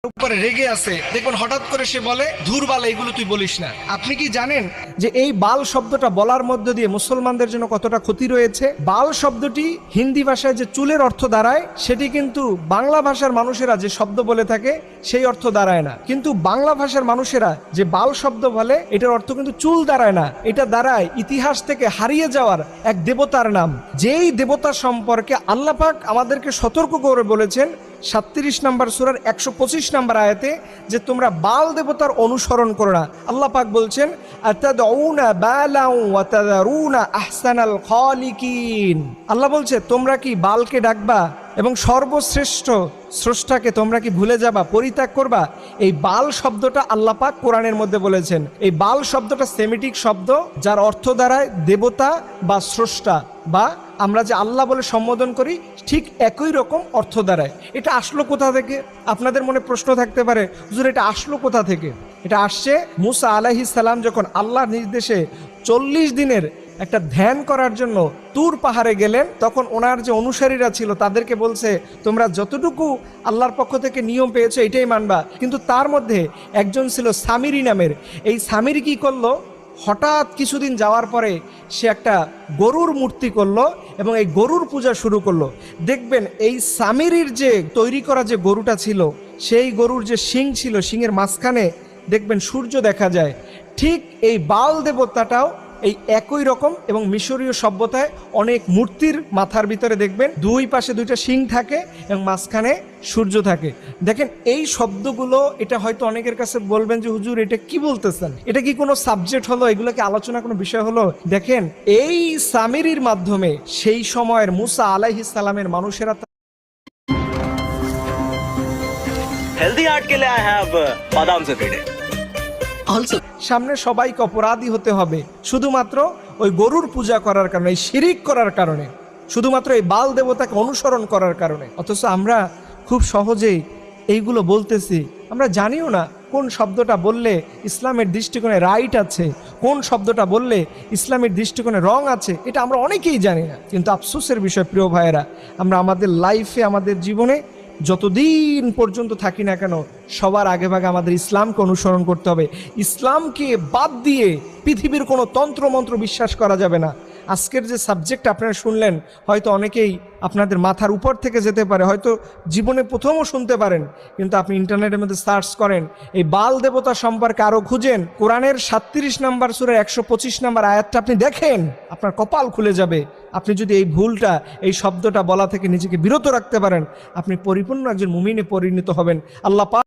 উপরে রেগে আছে, দেখুন হঠাৎ করে সে বলে ধুর বাল, এগুলো তুই বলিস না। আপনি কি জানেন যে এই বাল শব্দটা বলার মধ্য দিয়ে মুসলমানদের জন্য কতটা ক্ষতি রয়েছে? বাল শব্দটি হিন্দি ভাষায় যে চুলের অর্থ দাঁড়ায়, সেটি কিন্তু বাংলা ভাষার মানুষেরা যে শব্দ বলে থাকে সেই অর্থ দাঁড়ায় না। কিন্তু বাংলা ভাষার মানুষেরা যে বাল শব্দ বলে, এটার অর্থ কিন্তু চুল দাঁড়ায় না, এটা দাঁড়ায় ইতিহাস থেকে হারিয়ে যাওয়ার এক দেবতার নাম। যেই দেবতা সম্পর্কে আল্লাহ পাক আমাদেরকে সতর্ক করে বলেছেন 37 নম্বর সূরার 125 নম্বর আয়াতে, যে তোমরা বাল দেবতার অনুসরণ করো না। আল্লাহ পাক বলছেন আতাদউনা বালাউ ওয়া তাযারুনা আহসানাল খালিকিন। আল্লাহ বলছে তোমরা কি বালকে ডাকবা এবং সর্বশ্রেষ্ঠ স্রষ্টাকে তোমরা কি ভুলে যাবা, পরিত্যাগ করবা? এই বাল শব্দটা আল্লাহ পাক কোরআনের মধ্যে বলেছেন। এই বাল শব্দটা সেমিটিক শব্দ, যার অর্থ দাঁড়ায় দেবতা বা স্রষ্টা, বা আমরা যে আল্লাহ বলে সম্বোধন করি ঠিক একই রকম অর্থ দাঁড়ায়। এটা আসলো কোথা থেকে? আপনাদের মনে প্রশ্ন থাকতে পারে, হুজুর এটা আসলো কোথা থেকে? এটা আসছে মুসা আলাইহিস সালাম যখন আল্লাহর নির্দেশে 40 দিনের একটা ধ্যান করার জন্য তুর পাহাড়ে গেলেন, তখন ওনার যে অনুসারীরা ছিল তাদেরকে বলছে তোমরা যতটুকু আল্লাহর পক্ষ থেকে নিয়ম পেয়েছো এটাই মানবা। কিন্তু তার মধ্যে একজন ছিল সামিরি নামের। এই সামিরি কি করলো, হঠাৎ কিছুদিন যাওয়ার পরে সে একটা গরুর মূর্তি করলো এবং এই গরুর পূজা শুরু করলো। দেখবেন এই সামিরির যে তৈরি করা যে গরুটা ছিল, সেই গরুর যে শিং ছিল, শিংয়ের মাঝখানে দেখবেন সূর্য দেখা যায়। ঠিক এই বাল দেবতাটাও এই একই রকম, এবং মিশরীয় সভ্যতায় অনেক মূর্তির মাথার ভিতরে দেখবেন দুই পাশে দুইটা শিং থাকে এবং মাঝখানে সূর্য থাকে। দেখেন এই শব্দগুলো, এটা হয়তো অনেকের কাছে বলবেন যে হুজুর এটা কি বলতেছেন, এটা কি কোনো সাবজেক্ট হলো, এগুলো কি আলোচনা কোনো বিষয় হলো? দেখেন এই সামিরির মাধ্যমে সেই সময়ের মুসা আলাইহিস সালামের মানুষেরা हेल्दी हार्ट के लिए आई हैव बादाम से पेड़े ऑल्सो সামনে সবাইকে অপরাধী হতে হবে শুধুমাত্র ওই গরুর পূজা করার কারণে, এই শিরিক করার কারণে, শুধুমাত্র এই বাল দেবতাকে অনুসরণ করার কারণে। অথচ আমরা খুব সহজেই এইগুলো বলতেছি, আমরা জানিও না কোন শব্দটা বললে ইসলামের দৃষ্টিকোণে রাইট আছে, কোন শব্দটা বললে ইসলামের দৃষ্টিকোণে রং আছে, এটা আমরা অনেকেই জানি না। কিন্তু আফসোসের বিষয় প্রিয় ভাইয়েরা, আমরা আমাদের লাইফে, আমাদের জীবনে যতদিন পর্যন্ত থাকি না কেন, সবার আগে ভাগে আমাদের ইসলামকে অনুসরণ করতে হবে। ইসলামকে বাদ দিয়ে পৃথিবীর কোনো তন্ত্রমন্ত্র বিশ্বাস করা যাবে না। আজকের যে সাবজেক্ট আপনারা শুনলেন, হয়তো অনেকেই আপনাদের মাথার উপর থেকে যেতে পারে, হয়তো জীবনে প্রথমও শুনতে পারেন, কিন্তু আপনি ইন্টারনেটের মধ্যে সার্চ করেন, এই বাল দেবতা সম্পর্কে আরও খুঁজেন, কোরআনের 37 নম্বর সূরার 125 নম্বর আয়াতটা আপনি দেখেন, আপনার কপাল খুলে যাবে। আপনি যদি এই ভুলটা, এই শব্দটা বলা থেকে নিজেকে বিরত রাখতে পারেন, আপনি পরিপূর্ণ একজন মুমিনে পরিণত হবেন। আল্লাহ পাক